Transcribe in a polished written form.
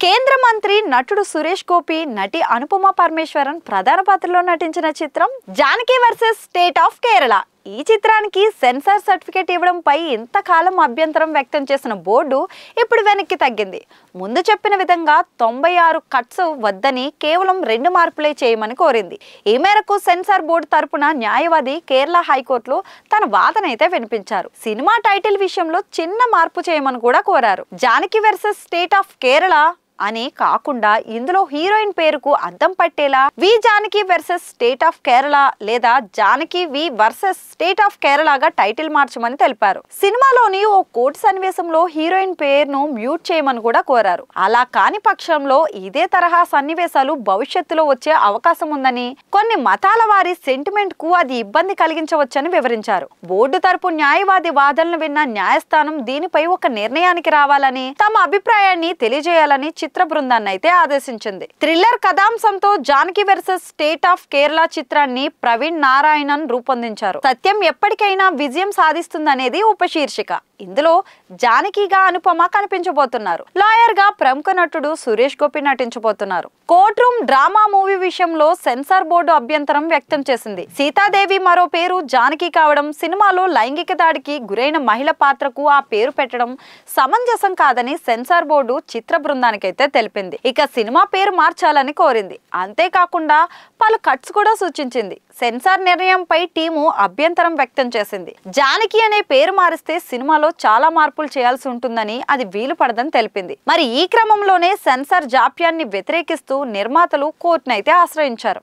కేంద్ర మంత్రి నటుడు సురేష్ గోపి నటి అనుపమ పరమేశ్వరన్ ప్రధాన పాత్రలో నటించిన చిత్రం Janaki versus state of Kerala. ఈ చిత్రానికి సెన్సార్ సర్టిఫికేట్ ఇవ్వడంపై ఇంతకాలం అభ్యంతరం వ్యక్తం చేసిన బోర్డు ఇప్పుడు వెనక్కి తగ్గింది. ముందు చెప్పిన విధంగా 96 కట్స్ వద్దని కేవలం 2 మార్పులే చేయమని కోరింది. ఈ మేరకు సెన్సార్ బోర్డు తరపున న్యాయవాది కేరళ హైకోర్టులో తన వాదనైతే వినిపించారు. సినిమా టైటిల్ విషయంలో చిన్న మార్పు చేయమని కూడా కోరారు. Janaki versus state of Kerala అని కాకుండా ఇందులో హీరోయిన్ పేరుకు అద్దం పట్టేలా V Janaki versus state of Kerala లేదా Janaki V versus state of కేరళగా టైటిల్ మార్చమని తెలిపారు. సినిమాలోని ఓ కోర్టు సన్నివేశంలో హీరోయిన్ పేరును మ్యూట్ చేయమని కూడా కోరారు. అలా కాని పక్షంలో ఇదే తరహా సన్నివేశాలు భవిష్యత్తులో వచ్చే అవకాశం ఉందని, కొన్ని మతాల వారి సెంటిమెంట్ కు అది ఇబ్బంది కలిగించవచ్చని వివరించారు. బోర్డు తరపు న్యాయవాది వాదనలు విన్న న్యాయస్థానం దీనిపై ఒక నిర్ణయానికి రావాలని, తమ అభిప్రాయాన్ని తెలియజేయాలని చిత్ర బృందాన్ని అయితే ఆదేశించింది. థ్రిల్లర్ కథాంశంతో Janaki versus state of Kerala చిత్రాన్ని ప్రవీణ్ నారాయణన్ రూపొందించారు. సత్యం ఎప్పటికైనా విజయం సాధిస్తుందనేది ఉపశీర్షిక. ఇందులో జానకిగా అనుపమ కనిపించబోతున్నారు. లాయర్ గా ప్రముఖ నటుడు సురేష్ గోపి నటించబోతున్నారు. కోర్ట్ రూమ్ డ్రామా మూవీ విషయంలో సెన్సార్ బోర్డు అభ్యంతరం వ్యక్తం చేసింది. సీతాదేవి మరో పేరు జానకి కావడం, సినిమాలో లైంగిక దాడికి గురైన మహిళ పాత్రకు ఆ పేరు పెట్టడం సమంజసం కాదని సెన్సార్ బోర్డు చిత్ర బృందానికైతే తెలిపింది. ఇక సినిమా పేరు మార్చాలని కోరింది. అంతేకాకుండా పలు కట్స్ కూడా సూచించింది. సెన్సార్ నిర్ణయంపై టీము అభ్యంతరం వ్యక్తం చేసింది. జానకి అనే పేరు మారిస్తే సినిమాలో చాలా మార్పులు చేయాల్సి ఉంటుందని, అది వీలు పడదని తెలిపింది. మరి ఈ క్రమంలోనే సెన్సార్ జాప్యాన్ని వ్యతిరేకిస్తూ నిర్మాతలు కోర్టునైతే ఆశ్రయించారు.